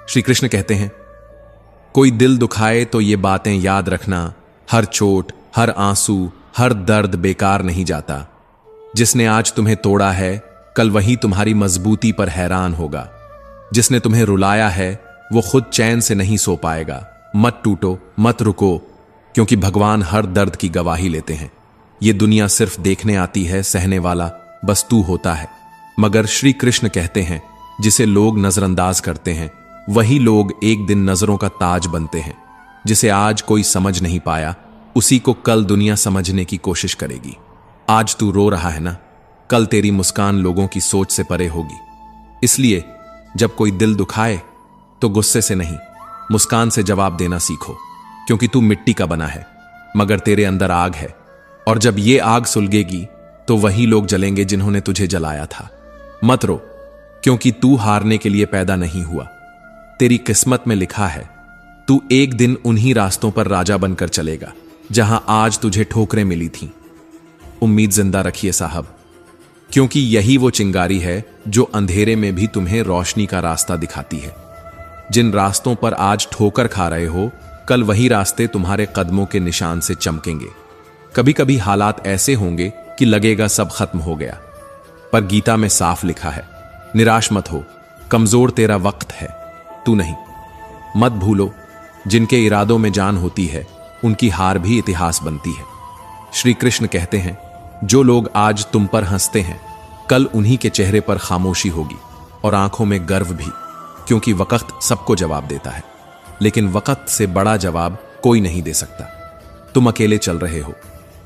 श्री कृष्ण कहते हैं, कोई दिल दुखाए तो ये बातें याद रखना, हर चोट, हर आंसू, हर दर्द बेकार नहीं जाता। जिसने आज तुम्हें तोड़ा है, कल वही तुम्हारी मजबूती पर हैरान होगा। जिसने तुम्हें रुलाया है, वो खुद चैन से नहीं सो पाएगा। मत टूटो, मत रुको, क्योंकि भगवान हर दर्द की गवाही लेते हैं। ये दुनिया सिर्फ देखने आती है, सहने वाला बस तू होता है। मगर श्री कृष्ण कहते हैं, जिसे लोग नजरअंदाज करते हैं, वही लोग एक दिन नजरों का ताज बनते हैं। जिसे आज कोई समझ नहीं पाया, उसी को कल दुनिया समझने की कोशिश करेगी। आज तू रो रहा है ना, कल तेरी मुस्कान लोगों की सोच से परे होगी। इसलिए जब कोई दिल दुखाए तो गुस्से से नहीं, मुस्कान से जवाब देना सीखो, क्योंकि तू मिट्टी का बना है, मगर तेरे अंदर आग है। और जब ये आग सुलगेगी तो वही लोग जलेंगे जिन्होंने तुझे जलाया था। मत रो, क्योंकि तू हारने के लिए पैदा नहीं हुआ। तेरी किस्मत में लिखा है, तू एक दिन उन्हीं रास्तों पर राजा बनकर चलेगा जहां आज तुझे ठोकरें मिली थीं। उम्मीद जिंदा रखिए साहब, क्योंकि यही वो चिंगारी है जो अंधेरे में भी तुम्हें रोशनी का रास्ता दिखाती है। जिन रास्तों पर आज ठोकर खा रहे हो, कल वही रास्ते तुम्हारे कदमों के निशान से चमकेंगे। कभी कभी हालात ऐसे होंगे कि लगेगा सब खत्म हो गया, पर गीता में साफ लिखा है, निराश मत हो, कमजोर तेरा वक्त है, तू नहीं। मत भूलो, जिनके इरादों में जान होती है, उनकी हार भी इतिहास बनती है। श्री कृष्ण कहते हैं, जो लोग आज तुम पर हंसते हैं, कल उन्हीं के चेहरे पर खामोशी होगी और आंखों में गर्व भी, क्योंकि वक्त सबको जवाब देता है, लेकिन वक्त से बड़ा जवाब कोई नहीं दे सकता। तुम अकेले चल रहे हो,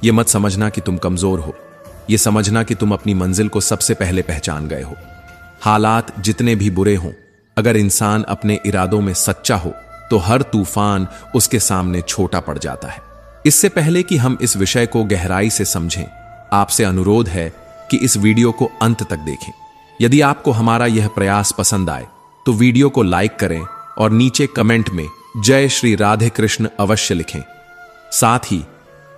यह मत समझना कि तुम कमजोर हो, यह समझना कि तुम अपनी मंजिल को सबसे पहले पहचान गए हो। हालात जितने भी बुरे हों, अगर इंसान अपने इरादों में सच्चा हो तो हर तूफान उसके सामने छोटा पड़ जाता है। इससे पहले कि हम इस विषय को गहराई से समझें, आपसे अनुरोध है कि इस वीडियो को अंत तक देखें। यदि आपको हमारा यह प्रयास पसंद आए तो वीडियो को लाइक करें और नीचे कमेंट में जय श्री राधे कृष्ण अवश्य लिखें। साथ ही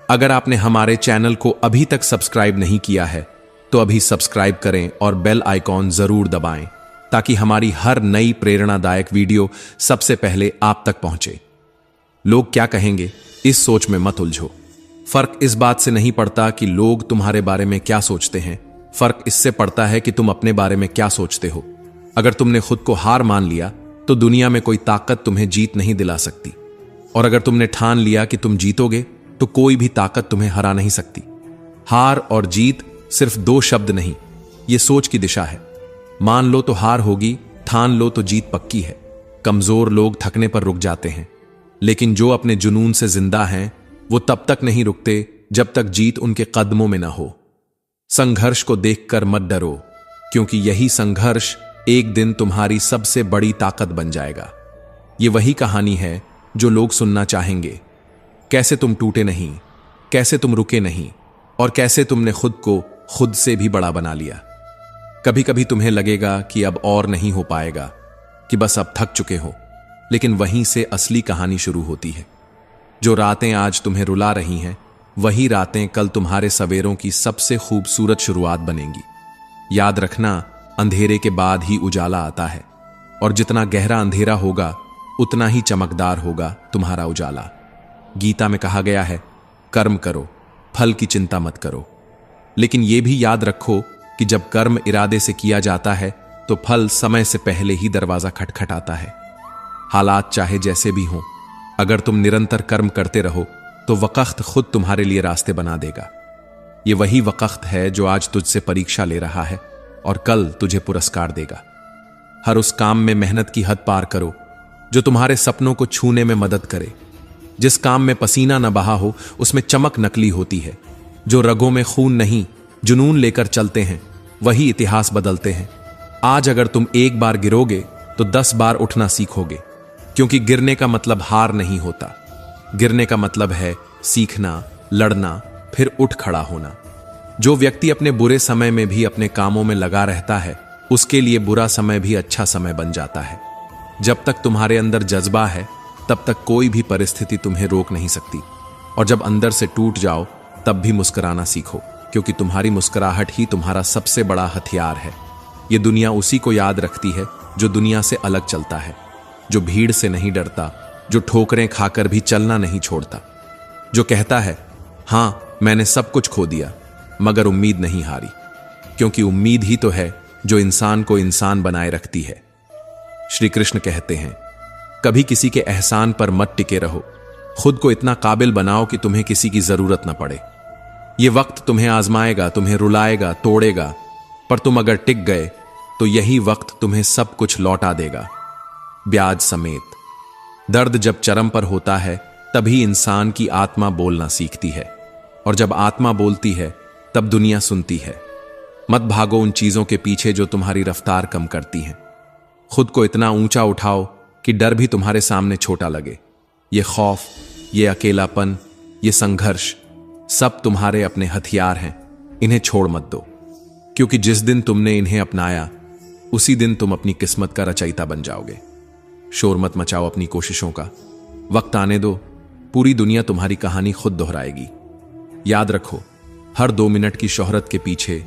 अगर आपने हमारे चैनल को अभी तक सब्सक्राइब नहीं किया है तो अभी सब्सक्राइब करें और बेल आइकॉन जरूर दबाएं, ताकि हमारी हर नई प्रेरणादायक वीडियो सबसे पहले आप तक पहुंचे। लोग क्या कहेंगे, इस सोच में मत उलझो। फर्क इस बात से नहीं पड़ता कि लोग तुम्हारे बारे में क्या सोचते हैं, फर्क इससे पड़ता है कि तुम अपने बारे में क्या सोचते हो। अगर तुमने खुद को हार मान लिया तो दुनिया में कोई ताकत तुम्हें जीत नहीं दिला सकती, और अगर तुमने ठान लिया कि तुम जीतोगे तो कोई भी ताकत तुम्हें हरा नहीं सकती। हार और जीत सिर्फ दो शब्द नहीं, यह सोच की दिशा है। मान लो तो हार होगी, ठान लो तो जीत पक्की है। कमजोर लोग थकने पर रुक जाते हैं, लेकिन जो अपने जुनून से जिंदा हैं वो तब तक नहीं रुकते जब तक जीत उनके कदमों में ना हो। संघर्ष को देखकर मत डरो, क्योंकि यही संघर्ष एक दिन तुम्हारी सबसे बड़ी ताकत बन जाएगा। ये वही कहानी है जो लोग सुनना चाहेंगे। कैसे तुम टूटे नहीं, कैसे तुम रुके नहीं, और कैसे तुमने खुद को खुद से भी बड़ा बना लिया। कभी कभी तुम्हें लगेगा कि अब और नहीं हो पाएगा, कि बस अब थक चुके हो, लेकिन वहीं से असली कहानी शुरू होती है। जो रातें आज तुम्हें रुला रही हैं, वही रातें कल तुम्हारे सवेरों की सबसे खूबसूरत शुरुआत बनेंगी। याद रखना, अंधेरे के बाद ही उजाला आता है, और जितना गहरा अंधेरा होगा उतना ही चमकदार होगा तुम्हारा उजाला। गीता में कहा गया है, कर्म करो, फल की चिंता मत करो। लेकिन यह भी याद रखो कि जब कर्म इरादे से किया जाता है तो फल समय से पहले ही दरवाजा खटखटाता है। हालात चाहे जैसे भी हों, अगर तुम निरंतर कर्म करते रहो तो वक्त खुद तुम्हारे लिए रास्ते बना देगा। ये वही वक्त है जो आज तुझसे परीक्षा ले रहा है और कल तुझे पुरस्कार देगा। हर उस काम में मेहनत की हद पार करो जो तुम्हारे सपनों को छूने में मदद करे। जिस काम में पसीना न बहा हो उसमें चमक नकली होती है। जो रगों में खून नहीं जुनून लेकर चलते हैं वही इतिहास बदलते हैं। आज अगर तुम एक बार गिरोगे तो 10 बार उठना सीखोगे, क्योंकि गिरने का मतलब हार नहीं होता। गिरने का मतलब है सीखना, लड़ना, फिर उठ खड़ा होना। जो व्यक्ति अपने बुरे समय में भी अपने कामों में लगा रहता है, उसके लिए बुरा समय भी अच्छा समय बन जाता है। जब तक तुम्हारे अंदर जज्बा है तब तक कोई भी परिस्थिति तुम्हें रोक नहीं सकती, और जब अंदर से टूट जाओ तब भी मुस्कुराना सीखो, क्योंकि तुम्हारी मुस्कुराहट ही तुम्हारा सबसे बड़ा हथियार है। यह दुनिया उसी को याद रखती है जो दुनिया से अलग चलता है। जो भीड़ से नहीं डरता, जो ठोकरें खाकर भी चलना नहीं छोड़ता, जो कहता है हां मैंने सब कुछ खो दिया मगर उम्मीद नहीं हारी, क्योंकि उम्मीद ही तो है जो इंसान को इंसान बनाए रखती है। श्री कृष्ण कहते हैं कभी किसी के एहसान पर मत टिके रहो, खुद को इतना काबिल बनाओ कि तुम्हें किसी की जरूरत न पड़े। यह वक्त तुम्हें आजमाएगा, तुम्हें रुलाएगा, तोड़ेगा, पर तुम अगर टिक गए तो यही वक्त तुम्हें सब कुछ लौटा देगा, ब्याज समेत। दर्द जब चरम पर होता है तभी इंसान की आत्मा बोलना सीखती है, और जब आत्मा बोलती है तब दुनिया सुनती है। मत भागो उन चीजों के पीछे जो तुम्हारी रफ्तार कम करती हैं। खुद को इतना ऊंचा उठाओ कि डर भी तुम्हारे सामने छोटा लगे। ये खौफ, ये अकेलापन, ये संघर्ष सब तुम्हारे अपने हथियार हैं, इन्हें छोड़ मत दो, क्योंकि जिस दिन तुमने इन्हें अपनाया उसी दिन तुम अपनी किस्मत का रचयिता बन जाओगे। शोर मत मचाओ अपनी कोशिशों का, वक्त आने दो, पूरी दुनिया तुम्हारी कहानी खुद दोहराएगी। याद रखो, हर 2 मिनट की शोहरत के पीछे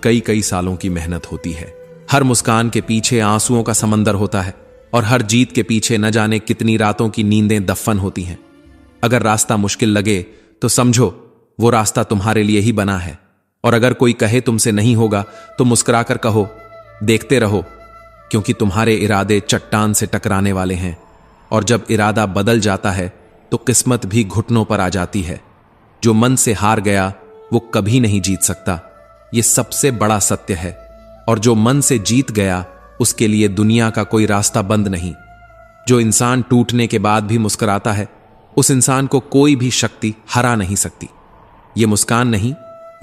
कई कई सालों की मेहनत होती है। हर मुस्कान के पीछे आंसुओं का समंदर होता है, और हर जीत के पीछे न जाने कितनी रातों की नींदें दफन होती हैं। अगर रास्ता मुश्किल लगे तो समझो वो रास्ता तुम्हारे लिए ही बना है, और अगर कोई कहे तुमसे नहीं होगा तो मुस्कुराकर कहो देखते रहो, क्योंकि तुम्हारे इरादे चट्टान से टकराने वाले हैं, और जब इरादा बदल जाता है तो किस्मत भी घुटनों पर आ जाती है। जो मन से हार गया वो कभी नहीं जीत सकता, ये सबसे बड़ा सत्य है, और जो मन से जीत गया उसके लिए दुनिया का कोई रास्ता बंद नहीं। जो इंसान टूटने के बाद भी मुस्कुराता है उस इंसान को कोई भी शक्ति हरा नहीं सकती। ये मुस्कान नहीं,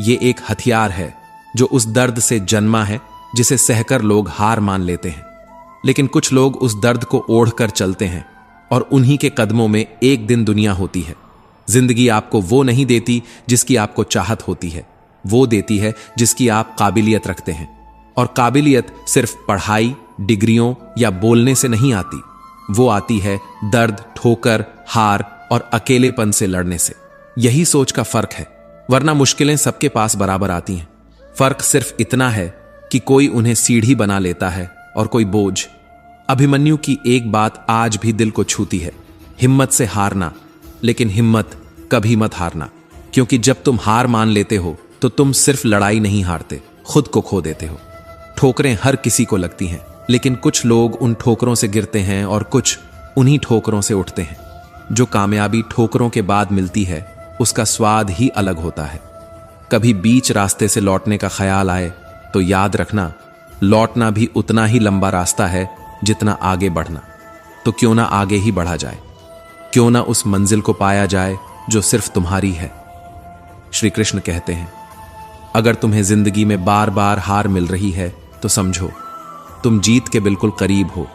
ये एक हथियार है जो उस दर्द से जन्मा है जिसे सहकर लोग हार मान लेते हैं। लेकिन कुछ लोग उस दर्द को ओढ़कर चलते हैं, और उन्हीं के कदमों में एक दिन दुनिया होती है। जिंदगी आपको वो नहीं देती जिसकी आपको चाहत होती है, वो देती है जिसकी आप काबिलियत रखते हैं। और काबिलियत सिर्फ पढ़ाई, डिग्रियों या बोलने से नहीं आती, वो आती है दर्द, ठोकर, हार और अकेलेपन से लड़ने से। यही सोच का फर्क है, वरना मुश्किलें सबके पास बराबर आती हैं। फर्क सिर्फ इतना है कि कोई उन्हें सीढ़ी बना लेता है और कोई बोझ। अभिमन्यु की एक बात आज भी दिल को छूती है, हिम्मत से हारना, लेकिन हिम्मत कभी मत हारना, क्योंकि जब तुम हार मान लेते हो तो तुम सिर्फ लड़ाई नहीं हारते, खुद को खो देते हो। ठोकरें हर किसी को लगती हैं, लेकिन कुछ लोग उन ठोकरों से गिरते हैं और कुछ उन्हीं ठोकरों से उठते हैं। जो कामयाबी ठोकरों के बाद मिलती है उसका स्वाद ही अलग होता है। कभी बीच रास्ते से लौटने का ख्याल आए तो याद रखना, लौटना भी उतना ही लंबा रास्ता है जितना आगे बढ़ना। तो क्यों ना आगे ही बढ़ा जाए, क्यों ना उस मंजिल को पाया जाए जो सिर्फ तुम्हारी है। श्री कृष्ण कहते हैं अगर तुम्हें जिंदगी में बार बार हार मिल रही है तो समझो तुम जीत के बिल्कुल करीब हो,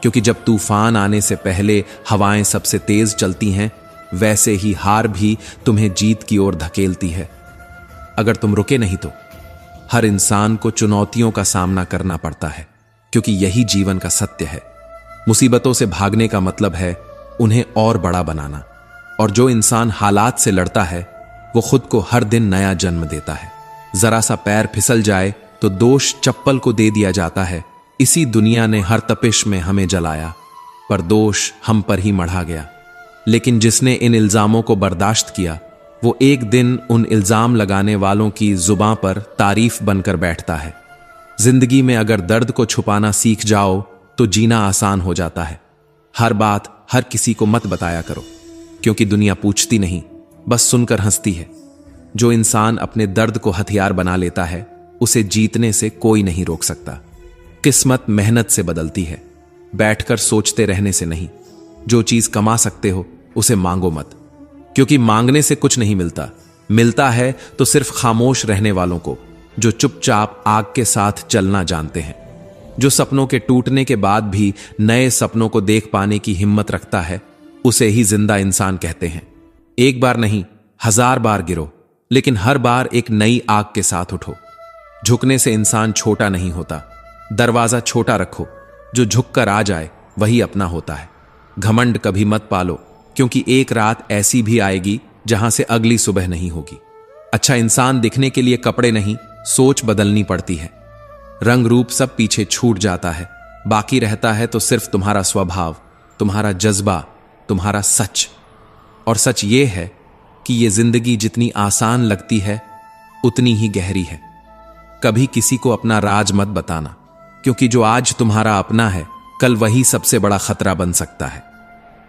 क्योंकि जब तूफान आने से पहले हवाएं सबसे तेज चलती हैं, वैसे ही हार भी तुम्हें जीत की ओर धकेलती है। अगर तुम रुके नहीं तो हर इंसान को चुनौतियों का सामना करना पड़ता है, क्योंकि यही जीवन का सत्य है। मुसीबतों से भागने का मतलब है उन्हें और बड़ा बनाना, और जो इंसान हालात से लड़ता है वो खुद को हर दिन नया जन्म देता है। जरा सा पैर फिसल जाए तो दोष चप्पल को दे दिया जाता है। इसी दुनिया ने हर तपिश में हमें जलाया, पर दोष हम पर ही मढ़ा गया। लेकिन जिसने इन इल्जामों को बर्दाश्त किया वो एक दिन उन इल्जाम लगाने वालों की जुबां पर तारीफ बनकर बैठता है। जिंदगी में अगर दर्द को छुपाना सीख जाओ तो जीना आसान हो जाता है। हर बात हर किसी को मत बताया करो, क्योंकि दुनिया पूछती नहीं, बस सुनकर हंसती है। जो इंसान अपने दर्द को हथियार बना लेता है उसे जीतने से कोई नहीं रोक सकता। किस्मत मेहनत से बदलती है, बैठकर सोचते रहने से नहीं। जो चीज कमा सकते हो उसे मांगो मत, क्योंकि मांगने से कुछ नहीं मिलता। मिलता है तो सिर्फ खामोश रहने वालों को, जो चुपचाप आग के साथ चलना जानते हैं। जो सपनों के टूटने के बाद भी नए सपनों को देख पाने की हिम्मत रखता है उसे ही जिंदा इंसान कहते हैं। एक बार नहीं 1000 बार गिरो, लेकिन हर बार एक नई आग के साथ उठो। झुकने से इंसान छोटा नहीं होता, दरवाजा छोटा रखो, जो झुककर आ जाए वही अपना होता है। घमंड कभी मत पालो, क्योंकि एक रात ऐसी भी आएगी जहां से अगली सुबह नहीं होगी। अच्छा इंसान दिखने के लिए कपड़े नहीं, सोच बदलनी पड़ती है। रंग रूप सब पीछे छूट जाता है, बाकी रहता है तो सिर्फ तुम्हारा स्वभाव। तुम्हारा जज्बा, तुम्हारा सच। और सच ये है कि ये जिंदगी जितनी आसान लगती है उतनी ही गहरी है। कभी किसी को अपना राज मत बताना, क्योंकि जो आज तुम्हारा अपना है कल वही सबसे बड़ा खतरा बन सकता है।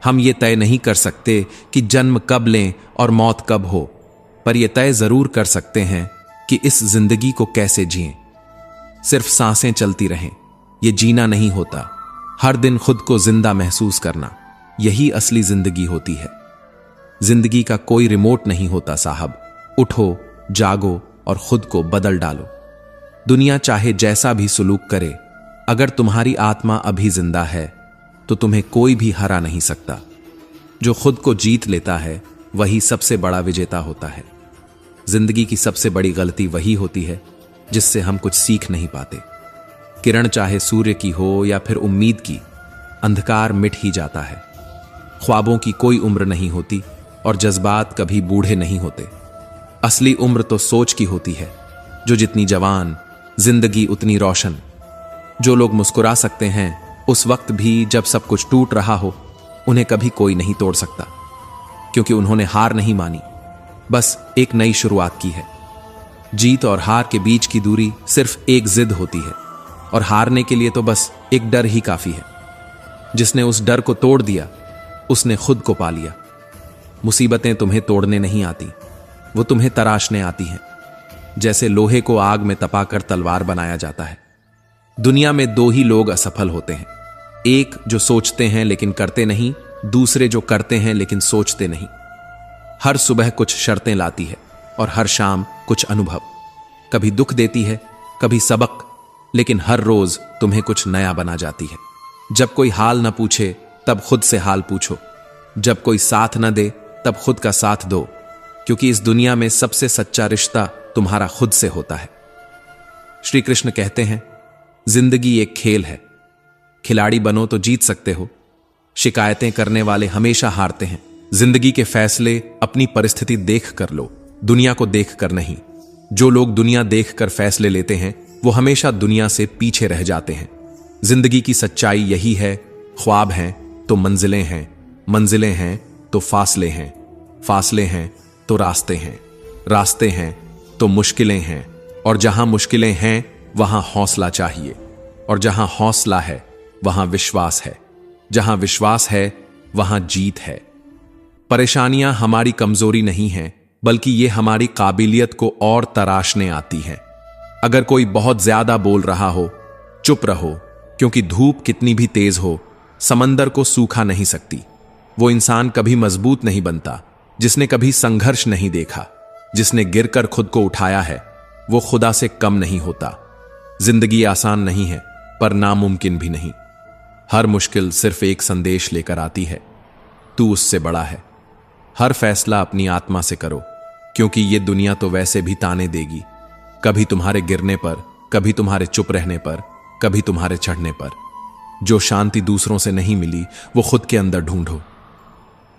हम ये तय नहीं कर सकते कि जन्म कब लें और मौत कब हो, पर यह तय जरूर कर सकते हैं कि इस जिंदगी को कैसे जिएं। सिर्फ सांसें चलती रहें, यह जीना नहीं होता। हर दिन खुद को जिंदा महसूस करना, यही असली जिंदगी होती है। जिंदगी का कोई रिमोट नहीं होता साहब। उठो, जागो और खुद को बदल डालो। दुनिया चाहे जैसा भी सुलूक करे, अगर तुम्हारी आत्मा अभी जिंदा है तो तुम्हें कोई भी हरा नहीं सकता। जो खुद को जीत लेता है वही सबसे बड़ा विजेता होता है। जिंदगी की सबसे बड़ी गलती वही होती है जिससे हम कुछ सीख नहीं पाते। किरण चाहे सूर्य की हो या फिर उम्मीद की, अंधकार मिट ही जाता है। ख्वाबों की कोई उम्र नहीं होती और जज्बात कभी बूढ़े नहीं होते। असली उम्र तो सोच की होती है, जो जितनी जवान, जिंदगी उतनी रोशन। जो लोग मुस्कुरा सकते हैं उस वक्त भी जब सब कुछ टूट रहा हो, उन्हें कभी कोई नहीं तोड़ सकता, क्योंकि उन्होंने हार नहीं मानी, बस एक नई शुरुआत की है। जीत और हार के बीच की दूरी सिर्फ एक जिद होती है, और हारने के लिए तो बस एक डर ही काफी है। जिसने उस डर को तोड़ दिया उसने खुद को पा लिया। मुसीबतें तुम्हें तोड़ने नहीं आती, वो तुम्हें तराशने आती हैं। जैसे लोहे को आग में तपाकर तलवार बनाया जाता है। दुनिया में दो ही लोग असफल होते हैं, एक जो सोचते हैं लेकिन करते नहीं, दूसरे जो करते हैं लेकिन सोचते नहीं। हर सुबह कुछ शर्तें लाती है और हर शाम कुछ अनुभव। कभी दुख देती है, कभी सबक, लेकिन हर रोज तुम्हें कुछ नया बना जाती है। जब कोई हाल न पूछे तब खुद से हाल पूछो। जब कोई साथ न दे तब खुद का साथ दो, क्योंकि इस दुनिया में सबसे सच्चा रिश्ता तुम्हारा खुद से होता है। श्री कृष्ण कहते हैं, जिंदगी एक खेल है, खिलाड़ी बनो तो जीत सकते हो, शिकायतें करने वाले हमेशा हारते हैं। जिंदगी के फैसले अपनी परिस्थिति देख कर लो, दुनिया को देख कर नहीं। जो लोग दुनिया देख कर फैसले लेते हैं वो हमेशा दुनिया से पीछे रह जाते हैं। जिंदगी की सच्चाई यही है, ख्वाब हैं तो मंजिलें हैं, मंजिलें हैं तो फासले हैं, फासले हैं तो रास्ते हैं, रास्ते हैं तो मुश्किलें हैं, और जहां मुश्किलें हैं वहां हौसला चाहिए, और जहां हौसला है वहां विश्वास है, जहां विश्वास है वहां जीत है। परेशानियां हमारी कमजोरी नहीं हैं, बल्कि ये हमारी काबिलियत को और तराशने आती हैं। अगर कोई बहुत ज्यादा बोल रहा हो, चुप रहो, क्योंकि धूप कितनी भी तेज हो समंदर को सूखा नहीं सकती। वो इंसान कभी मजबूत नहीं बनता जिसने कभी संघर्ष नहीं देखा। जिसने गिरकर खुद को उठाया है वो खुदा से कम नहीं होता। जिंदगी आसान नहीं है, पर नामुमकिन भी नहीं। हर मुश्किल सिर्फ एक संदेश लेकर आती है, तू उससे बड़ा है। हर फैसला अपनी आत्मा से करो, क्योंकि ये दुनिया तो वैसे भी ताने देगी, कभी तुम्हारे गिरने पर, कभी तुम्हारे चुप रहने पर, कभी तुम्हारे चढ़ने पर। जो शांति दूसरों से नहीं मिली वो खुद के अंदर ढूंढो।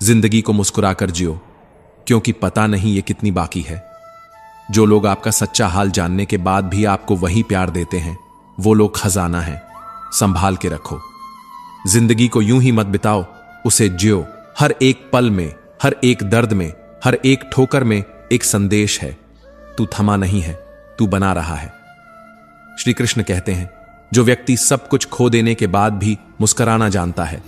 जिंदगी को मुस्कुराकर जियो, क्योंकि पता नहीं ये कितनी बाकी है। जो लोग आपका सच्चा हाल जानने के बाद भी आपको वही प्यार देते हैं, वो लोग खजाना हैं, संभाल के रखो। जिंदगी को यूं ही मत बिताओ, उसे जियो। हर एक पल में, हर एक दर्द में, हर एक ठोकर में एक संदेश है, तू थमा नहीं है, तू बना रहा है। श्री कृष्ण कहते हैं, जो व्यक्ति सब कुछ खो देने के बाद भी मुस्कुराना जानता है,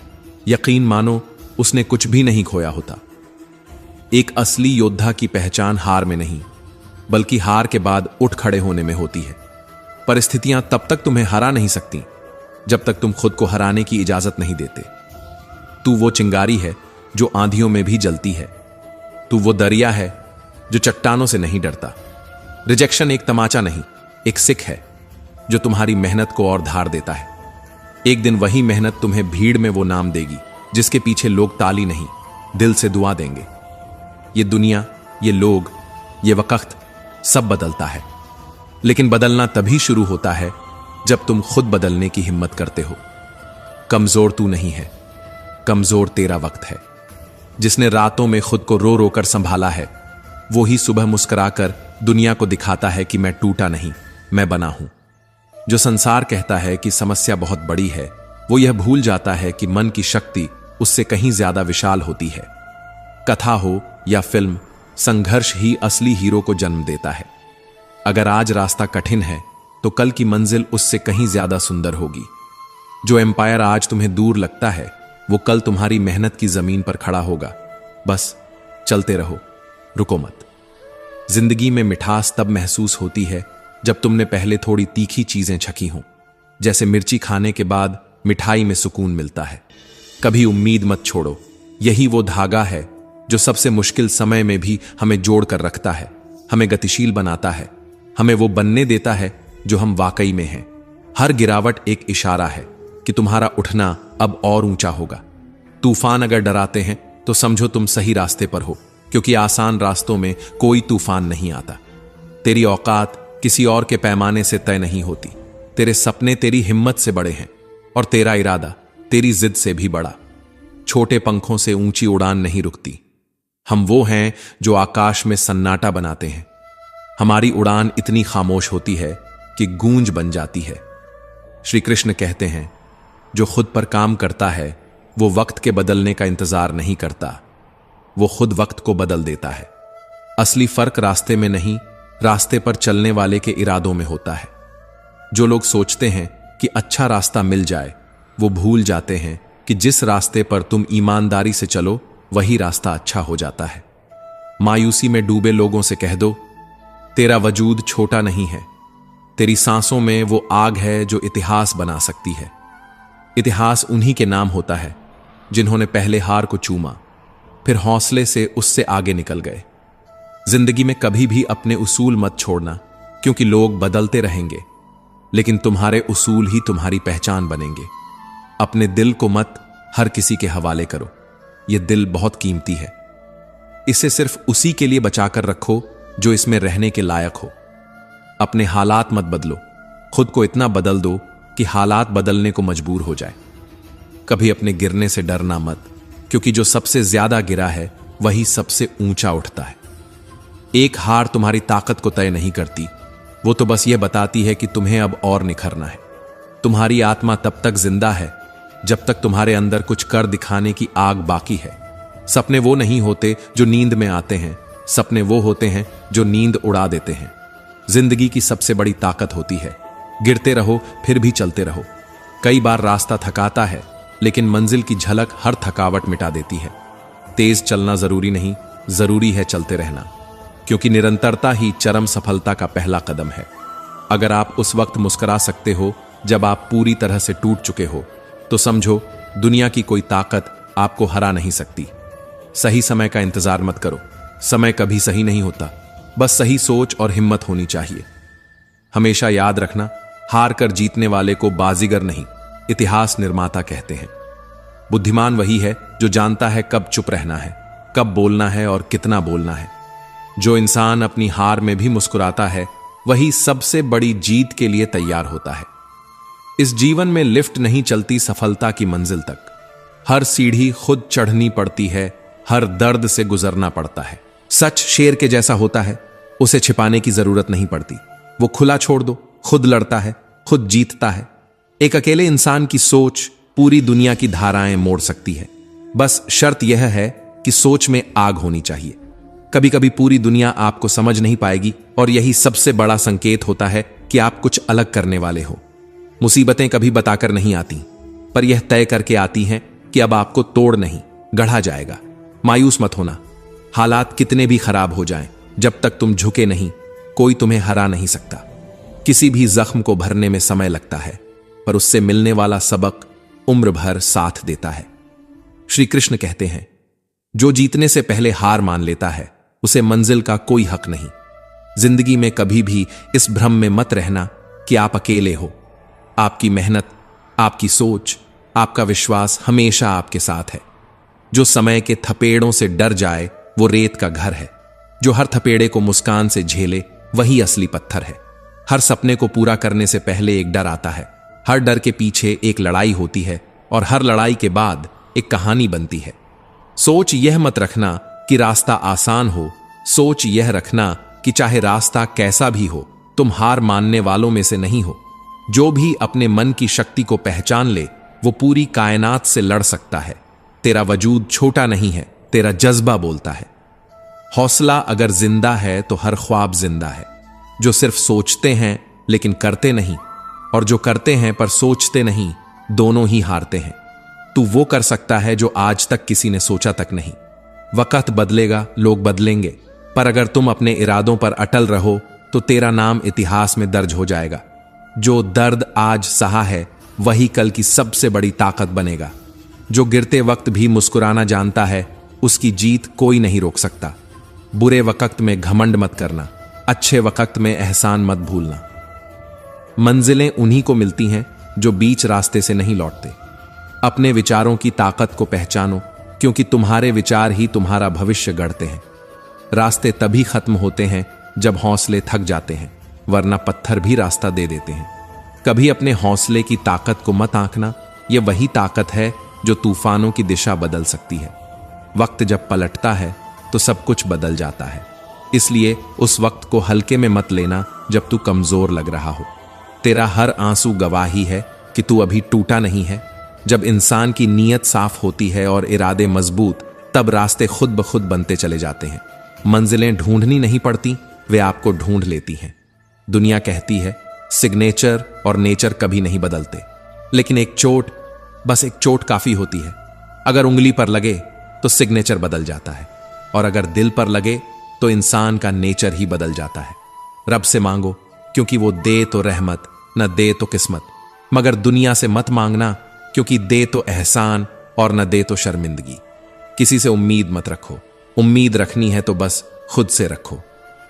यकीन मानो उसने कुछ भी नहीं खोया होता। एक असली योद्धा की पहचान हार में नहीं, बल्कि हार के बाद उठ खड़े होने में होती है। परिस्थितियां तब तक तुम्हें हरा नहीं सकती जब तक तुम खुद को हराने की इजाजत नहीं देते। तू वो चिंगारी है जो आंधियों में भी जलती है। तू वो दरिया है जो चट्टानों से नहीं डरता। रिजेक्शन एक तमाचा नहीं, एक सिक है जो तुम्हारी मेहनत को और धार देता है। एक दिन वही मेहनत तुम्हें भीड़ में वो नाम देगी जिसके पीछे लोग ताली नहीं, दिल से दुआ देंगे। ये दुनिया, ये लोग, ये वक्त सब बदलता है, लेकिन बदलना तभी शुरू होता है जब तुम खुद बदलने की हिम्मत करते हो। कमजोर तू नहीं है, कमजोर तेरा वक्त है। जिसने रातों में खुद को रो रो कर संभाला है, वो ही सुबह मुस्कुराकर दुनिया को दिखाता है कि मैं टूटा नहीं, मैं बना हूं। जो संसार कहता है कि समस्या बहुत बड़ी है, वो यह भूल जाता है कि मन की शक्ति उससे कहीं ज्यादा विशाल होती है। कथा हो या फिल्म, संघर्ष ही असली हीरो को जन्म देता है। अगर आज रास्ता कठिन है तो कल की मंजिल उससे कहीं ज्यादा सुंदर होगी। जो एम्पायर आज तुम्हें दूर लगता है वो कल तुम्हारी मेहनत की जमीन पर खड़ा होगा। बस चलते रहो, रुको मत। जिंदगी में मिठास तब महसूस होती है जब तुमने पहले थोड़ी तीखी चीजें छकी हों। जैसे मिर्ची खाने के बाद मिठाई में सुकून मिलता है। कभी उम्मीद मत छोड़ो, यही वो धागा है जो सबसे मुश्किल समय में भी हमें जोड़ कर रखता है, हमें गतिशील बनाता है, हमें वो बनने देता है जो हम वाकई में हैं। हर गिरावट एक इशारा है कि तुम्हारा उठना अब और ऊंचा होगा। तूफान अगर डराते हैं तो समझो तुम सही रास्ते पर हो, क्योंकि आसान रास्तों में कोई तूफान नहीं आता। तेरी औकात किसी और के पैमाने से तय नहीं होती। तेरे सपने तेरी हिम्मत से बड़े हैं और तेरा इरादा तेरी जिद से भी बड़ा। छोटे पंखों से ऊंची उड़ान नहीं रुकती। हम वो हैं जो आकाश में सन्नाटा बनाते हैं। हमारी उड़ान इतनी खामोश होती है कि गूंज बन जाती है। श्री कृष्ण कहते हैं, जो खुद पर काम करता है वो वक्त के बदलने का इंतजार नहीं करता, वो खुद वक्त को बदल देता है। असली फर्क रास्ते में नहीं, रास्ते पर चलने वाले के इरादों में होता है। जो लोग सोचते हैं कि अच्छा रास्ता मिल जाए, वो भूल जाते हैं कि जिस रास्ते पर तुम ईमानदारी से चलो वही रास्ता अच्छा हो जाता है। मायूसी में डूबे लोगों से कह दो, तेरा वजूद छोटा नहीं है। तेरी सांसों में वो आग है जो इतिहास बना सकती है। इतिहास उन्हीं के नाम होता है जिन्होंने पहले हार को चूमा, फिर हौसले से उससे आगे निकल गए। जिंदगी में कभी भी अपने उसूल मत छोड़ना, क्योंकि लोग बदलते रहेंगे, लेकिन तुम्हारे उसूल ही तुम्हारी पहचान बनेंगे। अपने दिल को मत हर किसी के हवाले करो। यह दिल बहुत कीमती है। इसे सिर्फ उसी के लिए बचाकर रखो जो इसमें रहने के लायक हो। अपने हालात मत बदलो, खुद को इतना बदल दो कि हालात बदलने को मजबूर हो जाए। कभी अपने गिरने से डरना मत, क्योंकि जो सबसे ज्यादा गिरा है वही सबसे ऊंचा उठता है। एक हार तुम्हारी ताकत को तय नहीं करती, वो तो बस यह बताती है कि तुम्हें अब और निखरना है। तुम्हारी आत्मा तब तक जिंदा है जब तक तुम्हारे अंदर कुछ कर दिखाने की आग बाकी है। सपने वो नहीं होते जो नींद में आते हैं, सपने वो होते हैं जो नींद उड़ा देते हैं। जिंदगी की सबसे बड़ी ताकत होती है, गिरते रहो फिर भी चलते रहो। कई बार रास्ता थकाता है, लेकिन मंजिल की झलक हर थकावट मिटा देती है। तेज चलना जरूरी नहीं, जरूरी है चलते रहना, क्योंकि निरंतरता ही चरम सफलता का पहला कदम है। अगर आप उस वक्त मुस्कुरा सकते हो जब आप पूरी तरह से टूट चुके हो, तो समझो दुनिया की कोई ताकत आपको हरा नहीं सकती। सही समय का इंतजार मत करो, समय कभी सही नहीं होता, बस सही सोच और हिम्मत होनी चाहिए। हमेशा याद रखना, हार कर जीतने वाले को बाजीगर नहीं, इतिहास निर्माता कहते हैं। बुद्धिमान वही है जो जानता है कब चुप रहना है, कब बोलना है और कितना बोलना है। जो इंसान अपनी हार में भी मुस्कुराता है, वही सबसे बड़ी जीत के लिए तैयार होता है। इस जीवन में लिफ्ट नहीं चलती सफलता की मंजिल तक। हर सीढ़ी खुद चढ़नी पड़ती है, हर दर्द से गुजरना पड़ता है। सच शेर के जैसा होता है, उसे छिपाने की जरूरत नहीं पड़ती। वो खुला छोड़ दो, खुद लड़ता है, खुद जीतता है। एक अकेले इंसान की सोच पूरी दुनिया की धाराएं मोड़ सकती है। बस शर्त यह है कि सोच में आग होनी चाहिए। कभी कभी पूरी दुनिया आपको समझ नहीं पाएगी, और यही सबसे बड़ा संकेत होता है कि आप कुछ अलग करने वाले हो। मुसीबतें कभी बताकर नहीं आती, पर यह तय करके आती हैं कि अब आपको तोड़ नहीं, गढ़ा जाएगा। मायूस मत होना, हालात कितने भी खराब हो जाएं, जब तक तुम झुके नहीं, कोई तुम्हें हरा नहीं सकता। किसी भी जख्म को भरने में समय लगता है, पर उससे मिलने वाला सबक उम्र भर साथ देता है। श्री कृष्ण कहते हैं, जो जीतने से पहले हार मान लेता है, उसे मंजिल का कोई हक नहीं। जिंदगी में कभी भी इस भ्रम में मत रहना कि आप अकेले हो। आपकी मेहनत, आपकी सोच, आपका विश्वास हमेशा आपके साथ है। जो समय के थपेड़ों से डर जाए, वो रेत का घर है। जो हर थपेड़े को मुस्कान से झेले, वही असली पत्थर है। हर सपने को पूरा करने से पहले एक डर आता है। हर डर के पीछे एक लड़ाई होती है, और हर लड़ाई के बाद एक कहानी बनती है। सोच यह मत रखना कि रास्ता आसान हो, सोच यह रखना कि चाहे रास्ता कैसा भी हो, तुम हार मानने वालों में से नहीं हो। जो भी अपने मन की शक्ति को पहचान ले, वो पूरी कायनात से लड़ सकता है। तेरा वजूद छोटा नहीं है, तेरा जज्बा बोलता है। हौसला अगर जिंदा है तो हर ख्वाब जिंदा है। जो सिर्फ सोचते हैं लेकिन करते नहीं, और जो करते हैं पर सोचते नहीं, दोनों ही हारते हैं। तू वो कर सकता है जो आज तक किसी ने सोचा तक नहीं। वक्त बदलेगा, लोग बदलेंगे, पर अगर तुम अपने इरादों पर अटल रहो तो तेरा नाम इतिहास में दर्ज हो जाएगा। जो दर्द आज सहा है वही कल की सबसे बड़ी ताकत बनेगा। जो गिरते वक्त भी मुस्कुराना जानता है, उसकी जीत कोई नहीं रोक सकता। बुरे वक्त में घमंड मत करना, अच्छे वक्त में एहसान मत भूलना। मंजिलें उन्हीं को मिलती हैं जो बीच रास्ते से नहीं लौटते। अपने विचारों की ताकत को पहचानो, क्योंकि तुम्हारे विचार ही तुम्हारा भविष्य गढ़ते हैं। रास्ते तभी खत्म होते हैं जब हौसले थक जाते हैं, वरना पत्थर भी रास्ता दे देते हैं। कभी अपने हौसले की ताकत को मत आंकना, यह वही ताकत है जो तूफानों की दिशा बदल सकती है। वक्त जब पलटता है तो सब कुछ बदल जाता है, इसलिए उस वक्त को हल्के में मत लेना जब तू कमजोर लग रहा हो। तेरा हर आंसू गवाही है कि तू अभी टूटा नहीं है। जब इंसान की नीयत साफ होती है और इरादे मजबूत, तब रास्ते खुद ब खुद बनते चले जाते हैं। मंजिलें ढूंढनी नहीं पड़ती, वे आपको ढूंढ लेती हैं। दुनिया कहती है सिग्नेचर और नेचर कभी नहीं बदलते, लेकिन एक चोट, बस एक चोट काफी होती है। अगर उंगली पर लगे तो सिग्नेचर बदल जाता है, और अगर दिल पर लगे तो इंसान का नेचर ही बदल जाता है। रब से मांगो, क्योंकि वो दे तो रहमत, न दे तो किस्मत। मगर दुनिया से मत मांगना, क्योंकि दे तो एहसान और न दे तो शर्मिंदगी। किसी से उम्मीद मत रखो, उम्मीद रखनी है तो बस खुद से रखो,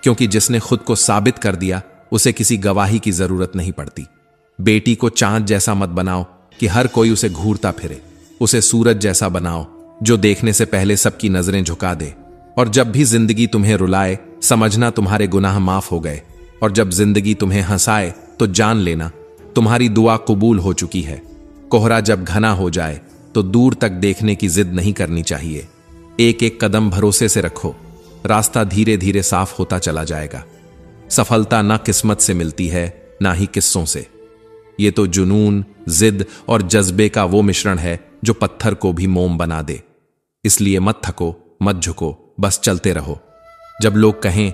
क्योंकि जिसने खुद को साबित कर दिया उसे किसी गवाही की जरूरत नहीं पड़ती। बेटी को चांद जैसा मत बनाओ कि हर कोई उसे घूरता फिरे। उसे सूरज जैसा बनाओ जो देखने से पहले सबकी नजरें झुका दे। और जब भी जिंदगी तुम्हें रुलाए, समझना तुम्हारे गुनाह माफ हो गए। और जब जिंदगी तुम्हें हंसाए तो जान लेना तुम्हारी दुआ कबूल हो चुकी है। कोहरा जब घना हो जाए तो दूर तक देखने की जिद नहीं करनी चाहिए। एक एक कदम भरोसे से रखो, रास्ता धीरे धीरे साफ होता चला जाएगा। सफलता ना किस्मत से मिलती है, ना ही किस्सों से। ये तो जुनून, जिद और जज्बे का वो मिश्रण है जो पत्थर को भी मोम बना दे। इसलिए मत थको, मत झुको, बस चलते रहो। जब लोग कहें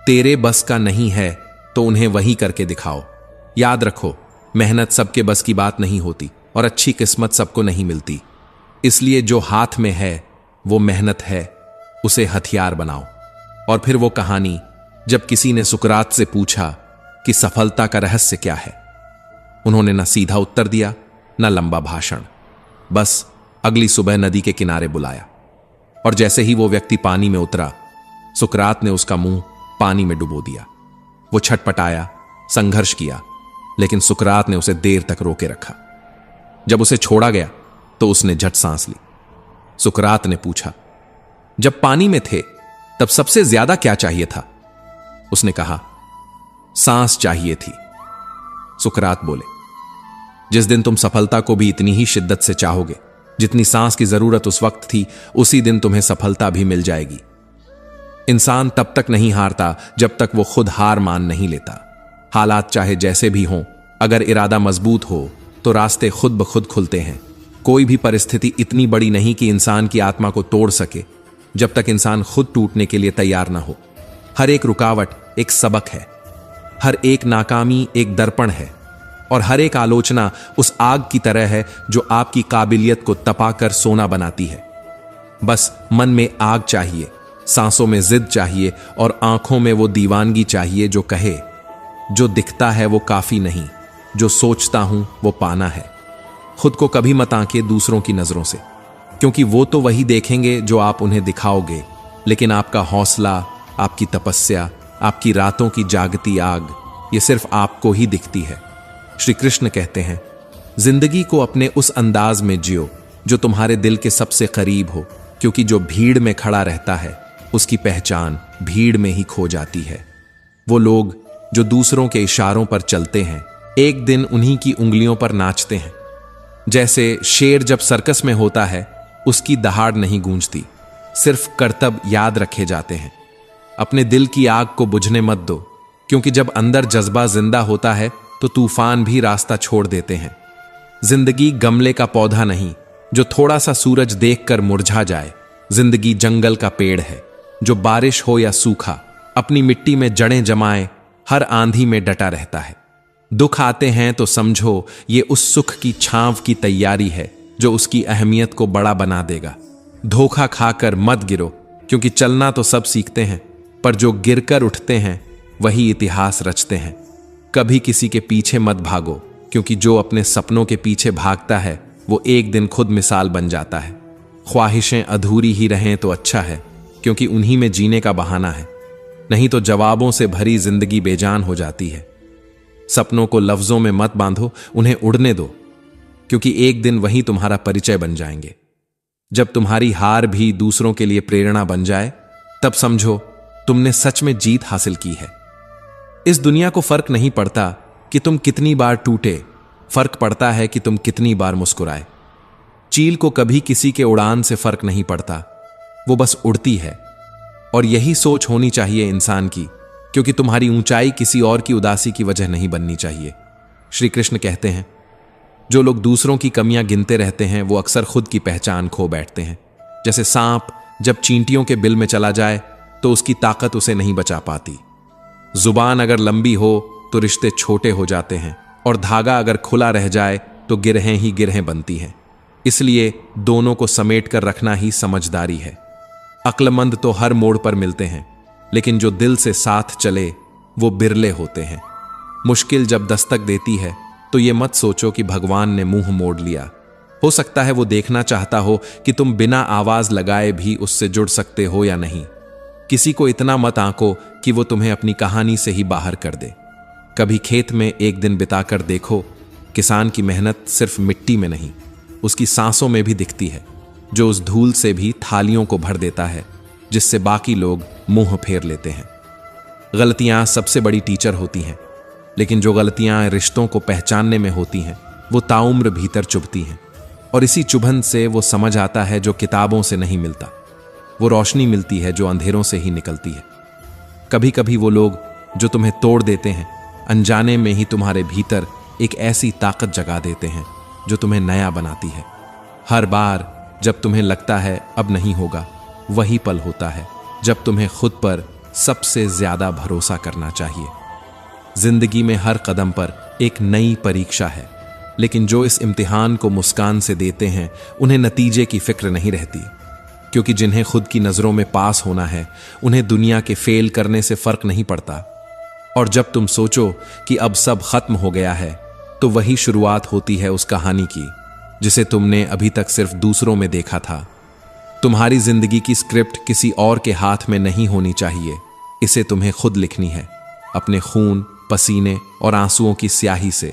तेरे बस का नहीं है, तो उन्हें वही करके दिखाओ। याद रखो, मेहनत सबके बस की बात नहीं होती और अच्छी किस्मत सबको नहीं मिलती। इसलिए जो हाथ में है वो मेहनत है, उसे हथियार बनाओ। और फिर वो कहानी जब किसी ने सुकरात से पूछा कि सफलता का रहस्य क्या है, उन्होंने ना सीधा उत्तर दिया, ना लंबा भाषण। बस अगली सुबह नदी के किनारे बुलाया, और जैसे ही वो व्यक्ति पानी में उतरा, सुकरात ने उसका मुंह पानी में डुबो दिया। वो छटपटाया, संघर्ष किया, लेकिन सुकरात ने उसे देर तक रोके रखा। जब उसे छोड़ा गया तो उसने झट सांस ली। सुकरात ने पूछा, जब पानी में थे तब सबसे ज्यादा क्या चाहिए था? उसने कहा, सांस चाहिए थी। सुकरात बोले, जिस दिन तुम सफलता को भी इतनी ही शिद्दत से चाहोगे जितनी सांस की जरूरत उस वक्त थी, उसी दिन तुम्हें सफलता भी मिल जाएगी। इंसान तब तक नहीं हारता जब तक वो खुद हार मान नहीं लेता। हालात चाहे जैसे भी हों, अगर इरादा मजबूत हो तो रास्ते खुद ब खुद खुलते हैं। कोई भी परिस्थिति इतनी बड़ी नहीं कि इंसान की आत्मा को तोड़ सके, जब तक इंसान खुद टूटने के लिए तैयार ना हो। हर एक रुकावट एक सबक है, हर एक नाकामी एक दर्पण है, और हर एक आलोचना उस आग की तरह है जो आपकी काबिलियत को तपाकर सोना बनाती है। बस मन में आग चाहिए, सांसों में जिद चाहिए, और आंखों में वो दीवानगी चाहिए जो कहे, जो दिखता है वो काफी नहीं, जो सोचता हूं वो पाना है। खुद को कभी मत आंके दूसरों की नजरों से, क्योंकि वो तो वही देखेंगे जो आप उन्हें दिखाओगे, लेकिन आपका हौसला, आपकी तपस्या, आपकी रातों की जागती आग, ये सिर्फ आपको ही दिखती है। श्री कृष्ण कहते हैं, जिंदगी को अपने उस अंदाज में जियो जो तुम्हारे दिल के सबसे करीब हो, क्योंकि जो भीड़ में खड़ा रहता है उसकी पहचान भीड़ में ही खो जाती है। वो लोग जो दूसरों के इशारों पर चलते हैं, एक दिन उन्हीं की उंगलियों पर नाचते हैं। जैसे शेर जब सर्कस में होता है, उसकी दहाड़ नहीं गूंजती, सिर्फ करतब याद रखे जाते हैं। अपने दिल की आग को बुझने मत दो, क्योंकि जब अंदर जज्बा जिंदा होता है तो तूफान भी रास्ता छोड़ देते हैं। जिंदगी गमले का पौधा नहीं जो थोड़ा सा सूरज देखकर मुरझा जाए। जिंदगी जंगल का पेड़ है जो बारिश हो या सूखा अपनी मिट्टी में जड़ें जमाए हर आंधी में डटा रहता है। दुख आते हैं तो समझो ये उस सुख की छांव की तैयारी है जो उसकी अहमियत को बड़ा बना देगा। धोखा खाकर मत गिरो, क्योंकि चलना तो सब सीखते हैं, पर जो गिरकर उठते हैं वही इतिहास रचते हैं। कभी किसी के पीछे मत भागो, क्योंकि जो अपने सपनों के पीछे भागता है वो एक दिन खुद मिसाल बन जाता है। ख्वाहिशें अधूरी ही रहें तो अच्छा है, क्योंकि उन्हीं में जीने का बहाना है, नहीं तो जवाबों से भरी जिंदगी बेजान हो जाती है। सपनों को लफ्जों में मत बांधो, उन्हें उड़ने दो, क्योंकि एक दिन वही तुम्हारा परिचय बन जाएंगे। जब तुम्हारी हार भी दूसरों के लिए प्रेरणा बन जाए, तब समझो तुमने सच में जीत हासिल की है। इस दुनिया को फर्क नहीं पड़ता कि तुम कितनी बार टूटे, फर्क पड़ता है कि तुम कितनी बार मुस्कुराए। चील को कभी किसी के उड़ान से फर्क नहीं पड़ता, वो बस उड़ती है। और यही सोच होनी चाहिए इंसान की, क्योंकि तुम्हारी ऊंचाई किसी और की उदासी की वजह नहीं बननी चाहिए। श्री कृष्ण कहते हैं, जो लोग दूसरों की कमियां गिनते रहते हैं वो अक्सर खुद की पहचान खो बैठते हैं। जैसे सांप जब चींटियों के बिल में चला जाए तो उसकी ताकत उसे नहीं बचा पाती। जुबान अगर लंबी हो तो रिश्ते छोटे हो जाते हैं, और धागा अगर खुला रह जाए तो गिरहें ही गिरहें बनती हैं। इसलिए दोनों को समेट कर रखना ही समझदारी है। अक्लमंद तो हर मोड़ पर मिलते हैं, लेकिन जो दिल से साथ चले वो बिरले होते हैं। मुश्किल जब दस्तक देती है तो ये मत सोचो कि भगवान ने मुंह मोड़ लिया। हो सकता है वो देखना चाहता हो कि तुम बिना आवाज लगाए भी उससे जुड़ सकते हो या नहीं। किसी को इतना मत आंको कि वो तुम्हें अपनी कहानी से ही बाहर कर दे। कभी खेत में एक दिन बिताकर देखो, किसान की मेहनत सिर्फ मिट्टी में नहीं, उसकी सांसों में भी दिखती है, जो उस धूल से भी थालियों को भर देता है, जिससे बाकी लोग मुंह फेर लेते हैं। गलतियां सबसे बड़ी टीचर होती हैं, लेकिन जो गलतियां रिश्तों को पहचानने में होती हैं वो ताउम्र भीतर चुभती हैं। और इसी चुभन से वो समझ आता है जो किताबों से नहीं मिलता। वो रोशनी मिलती है जो अंधेरों से ही निकलती है। कभी कभी वो लोग जो तुम्हें तोड़ देते हैं, अनजाने में ही तुम्हारे भीतर एक ऐसी ताकत जगा देते हैं जो तुम्हें नया बनाती है। हर बार जब तुम्हें लगता है अब नहीं होगा, वही पल होता है जब तुम्हें खुद पर सबसे ज्यादा भरोसा करना चाहिए। जिंदगी में हर कदम पर एक नई परीक्षा है, लेकिन जो इस इम्तिहान को मुस्कान से देते हैं उन्हें नतीजे की फिक्र नहीं रहती, क्योंकि जिन्हें खुद की नजरों में पास होना है उन्हें दुनिया के फेल करने से फर्क नहीं पड़ता। और जब तुम सोचो कि अब सब खत्म हो गया है, तो वही शुरुआत होती है उस कहानी की जिसे तुमने अभी तक सिर्फ दूसरों में देखा था। तुम्हारी जिंदगी की स्क्रिप्ट किसी और के हाथ में नहीं होनी चाहिए, इसे तुम्हें खुद लिखनी है, अपने खून, पसीने और आंसुओं की स्याही से।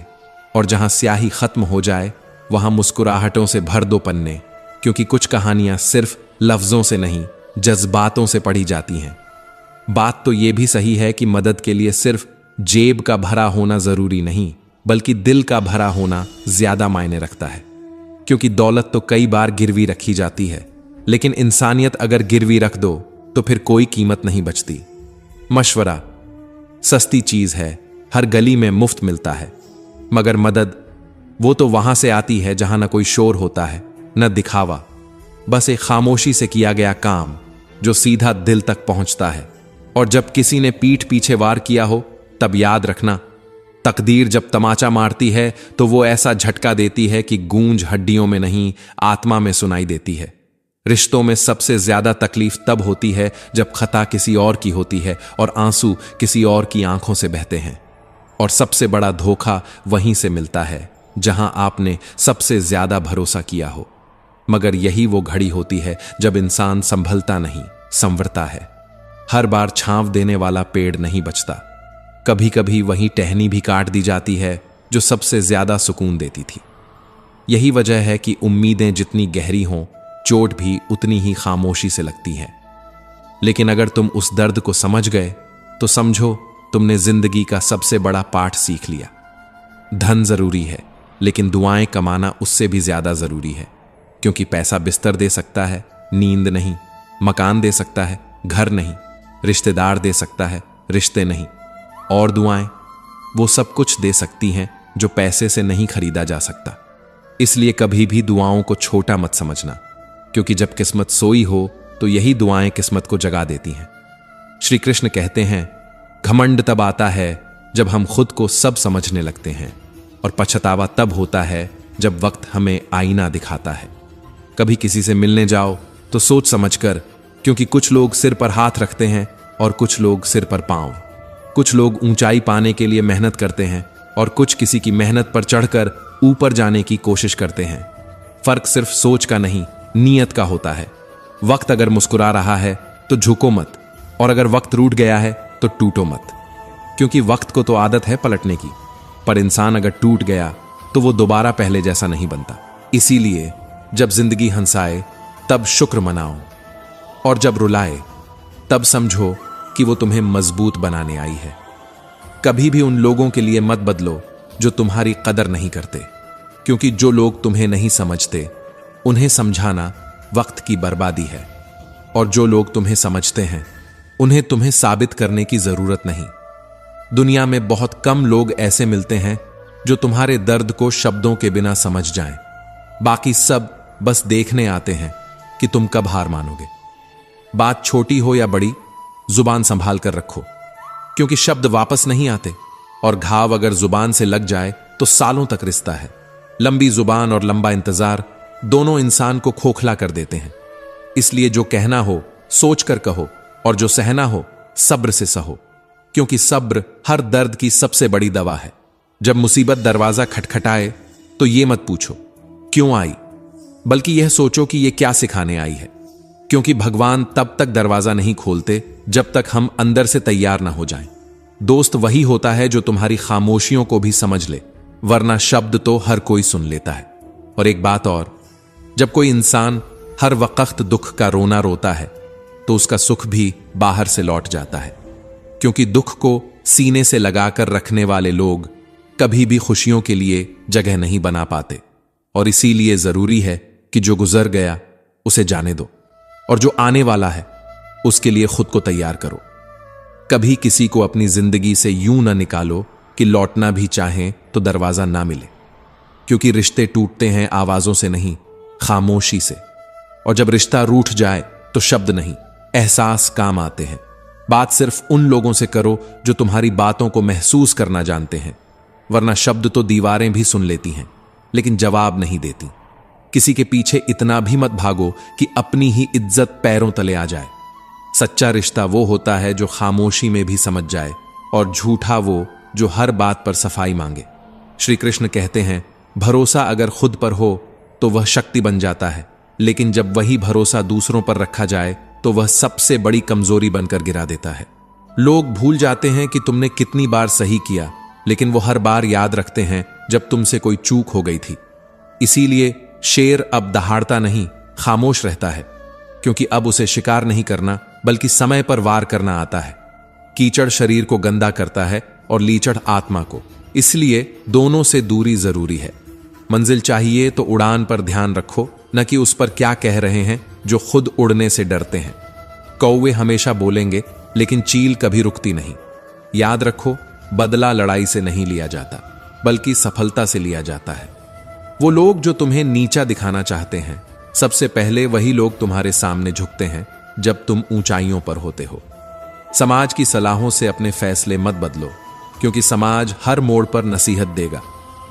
और जहां स्याही खत्म हो जाए वहां मुस्कुराहटों से भर दो पन्ने, क्योंकि कुछ कहानियां सिर्फ लफ्जों से नहीं, जज्बातों से पढ़ी जाती हैं। बात तो यह भी सही है कि मदद के लिए सिर्फ जेब का भरा होना जरूरी नहीं, बल्कि दिल का भरा होना ज्यादा मायने रखता है। क्योंकि दौलत तो कई बार गिरवी रखी जाती है, लेकिन इंसानियत अगर गिरवी रख दो तो फिर कोई कीमत नहीं बचती। मशवरा सस्ती चीज है, हर गली में मुफ्त मिलता है, मगर मदद वो तो वहां से आती है जहां न कोई शोर होता है, न दिखावा, बस एक खामोशी से किया गया काम जो सीधा दिल तक पहुंचता है। और जब किसी ने पीठ पीछे वार किया हो, तब याद रखना, तकदीर जब तमाचा मारती है तो वो ऐसा झटका देती है कि गूंज हड्डियों में नहीं, आत्मा में सुनाई देती है। रिश्तों में सबसे ज्यादा तकलीफ तब होती है जब खता किसी और की होती है और आंसू किसी और की आंखों से बहते हैं। और सबसे बड़ा धोखा वहीं से मिलता है जहां आपने सबसे ज्यादा भरोसा किया हो। मगर यही वो घड़ी होती है जब इंसान संभलता नहीं, संवरता है। हर बार छांव देने वाला पेड़ नहीं बचता, कभी कभी वही टहनी भी काट दी जाती है जो सबसे ज्यादा सुकून देती थी। यही वजह है कि उम्मीदें जितनी गहरी हों, चोट भी उतनी ही खामोशी से लगती है। लेकिन अगर तुम उस दर्द को समझ गए तो समझो तुमने जिंदगी का सबसे बड़ा पाठ सीख लिया। धन जरूरी है, लेकिन दुआएं कमाना उससे भी ज्यादा जरूरी है, क्योंकि पैसा बिस्तर दे सकता है, नींद नहीं। मकान दे सकता है, घर नहीं। रिश्तेदार दे सकता है, रिश्ते नहीं। और दुआएं वो सब कुछ दे सकती हैं जो पैसे से नहीं खरीदा जा सकता। इसलिए कभी भी दुआओं को छोटा मत समझना, क्योंकि जब किस्मत सोई हो तो यही दुआएं किस्मत को जगा देती हैं। श्री कृष्ण कहते हैं, घमंड तब आता है जब हम खुद को सब समझने लगते हैं, और पछतावा तब होता है जब वक्त हमें आईना दिखाता है। कभी किसी से मिलने जाओ तो सोच समझकर, क्योंकि कुछ लोग सिर पर हाथ रखते हैं और कुछ लोग सिर पर पांव। कुछ लोग ऊंचाई पाने के लिए मेहनत करते हैं और कुछ किसी की मेहनत पर चढ़कर ऊपर जाने की कोशिश करते हैं। फर्क सिर्फ सोच का नहीं, नीयत का होता है। वक्त अगर मुस्कुरा रहा है तो झुको मत, और अगर वक्त रूठ गया है तो टूटो मत, क्योंकि वक्त को तो आदत है पलटने की, पर इंसान अगर टूट गया तो वो दोबारा पहले जैसा नहीं बनता। इसीलिए जब जिंदगी हंसाए तब शुक्र मनाओ, और जब रुलाए तब समझो कि वो तुम्हें मजबूत बनाने आई है। कभी भी उन लोगों के लिए मत बदलो जो तुम्हारी कदर नहीं करते, क्योंकि जो लोग तुम्हें नहीं समझते उन्हें समझाना वक्त की बर्बादी है, और जो लोग तुम्हें समझते हैं उन्हें तुम्हें साबित करने की जरूरत नहीं। दुनिया में बहुत कम लोग ऐसे मिलते हैं जो तुम्हारे दर्द को शब्दों के बिना समझ जाएं। बाकी सब बस देखने आते हैं कि तुम कब हार मानोगे। बात छोटी हो या बड़ी, जुबान संभाल कर रखो, क्योंकि शब्द वापस नहीं आते, और घाव अगर जुबान से लग जाए तो सालों तक रिश्ता है। लंबी जुबान और लंबा इंतजार दोनों इंसान को खोखला कर देते हैं। इसलिए जो कहना हो सोच कर कहो, और जो सहना हो सब्र से सहो, क्योंकि सब्र हर दर्द की सबसे बड़ी दवा है। जब मुसीबत दरवाजा खटखटाए तो यह मत पूछो क्यों आई, बल्कि यह सोचो कि यह क्या सिखाने आई है, क्योंकि भगवान तब तक दरवाजा नहीं खोलते जब तक हम अंदर से तैयार ना हो जाएं। दोस्त वही होता है जो तुम्हारी खामोशियों को भी समझ ले, वरना शब्द तो हर कोई सुन लेता है। और एक बात और, जब कोई इंसान हर वक्त दुख का रोना रोता है तो उसका सुख भी बाहर से लौट जाता है, क्योंकि दुख को सीने से लगाकर रखने वाले लोग कभी भी खुशियों के लिए जगह नहीं बना पाते। और इसीलिए जरूरी है कि जो गुजर गया उसे जाने दो, और जो आने वाला है उसके लिए खुद को तैयार करो। कभी किसी को अपनी जिंदगी से यूं ना निकालो कि लौटना भी चाहें तो दरवाजा ना मिले, क्योंकि रिश्ते टूटते हैं आवाजों से नहीं, खामोशी से। और जब रिश्ता रूठ जाए तो शब्द नहीं, एहसास काम आते हैं। बात सिर्फ उन लोगों से करो जो तुम्हारी बातों को महसूस करना जानते हैं, वरना शब्द तो दीवारें भी सुन लेती हैं लेकिन जवाब नहीं देती। किसी के पीछे इतना भी मत भागो कि अपनी ही इज्जत पैरों तले आ जाए। सच्चा रिश्ता वो होता है जो खामोशी में भी समझ जाए, और झूठा वो जो हर बात पर सफाई मांगे। श्री कृष्ण कहते हैं, भरोसा अगर खुद पर हो तो वह शक्ति बन जाता है, लेकिन जब वही भरोसा दूसरों पर रखा जाए तो वह सबसे बड़ी कमजोरी बनकर गिरा देता है। लोग भूल जाते हैं कि तुमने कितनी बार सही किया, लेकिन वो हर बार याद रखते हैं जब तुमसे कोई चूक हो गई थी। इसीलिए शेर अब दहाड़ता नहीं, खामोश रहता है, क्योंकि अब उसे शिकार नहीं करना बल्कि समय पर वार करना आता है। कीचड़ शरीर को गंदा करता है और लीचड़ आत्मा को, इसलिए दोनों से दूरी जरूरी है। मंजिल चाहिए तो उड़ान पर ध्यान रखो, न कि उस पर क्या कह रहे हैं जो खुद उड़ने से डरते हैं। कौवे हमेशा बोलेंगे लेकिन चील कभी रुकती नहीं। याद रखो, बदला लड़ाई से नहीं लिया जाता बल्कि सफलता से लिया जाता है। वो लोग जो तुम्हें नीचा दिखाना चाहते हैं, सबसे पहले वही लोग तुम्हारे सामने झुकते हैं जब तुम ऊंचाइयों पर होते हो। समाज की सलाहों से अपने फैसले मत बदलो, क्योंकि समाज हर मोड़ पर नसीहत देगा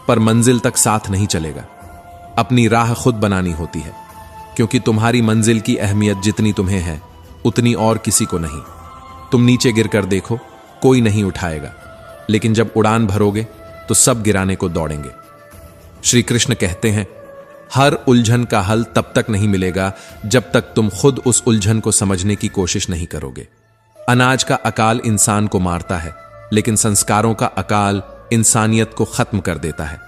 पर मंजिल तक साथ नहीं चलेगा। अपनी राह खुद बनानी होती है, क्योंकि तुम्हारी मंजिल की अहमियत जितनी तुम्हें है उतनी और किसी को नहीं। तुम नीचे गिरकर देखो, कोई नहीं उठाएगा, लेकिन जब उड़ान भरोगे तो सब गिराने को दौड़ेंगे। श्री कृष्ण कहते हैं, हर उलझन का हल तब तक नहीं मिलेगा जब तक तुम खुद उस उलझन को समझने की कोशिश नहीं करोगे। अनाज का अकाल इंसान को मारता है, लेकिन संस्कारों का अकाल इंसानियत को खत्म कर देता है।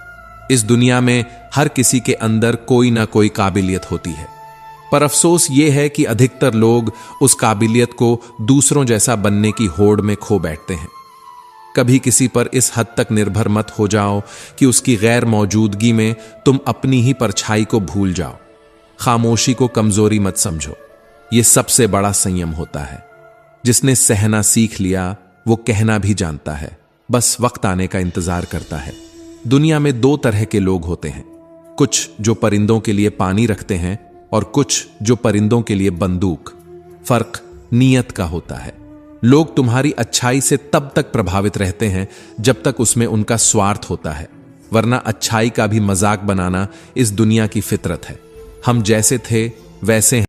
इस दुनिया में हर किसी के अंदर कोई ना कोई काबिलियत होती है, पर अफसोस यह है कि अधिकतर लोग उस काबिलियत को दूसरों जैसा बनने की होड़ में खो बैठते हैं। कभी किसी पर इस हद तक निर्भर मत हो जाओ कि उसकी गैर मौजूदगी में तुम अपनी ही परछाई को भूल जाओ। खामोशी को कमजोरी मत समझो, यह सबसे बड़ा संयम होता है। जिसने सहना सीख लिया वो कहना भी जानता है, बस वक्त आने का इंतजार करता है। दुनिया में दो तरह के लोग होते हैं, कुछ जो परिंदों के लिए पानी रखते हैं और कुछ जो परिंदों के लिए बंदूक। फर्क नीयत का होता है। लोग तुम्हारी अच्छाई से तब तक प्रभावित रहते हैं जब तक उसमें उनका स्वार्थ होता है, वरना अच्छाई का भी मजाक बनाना इस दुनिया की फितरत है। हम जैसे थे वैसे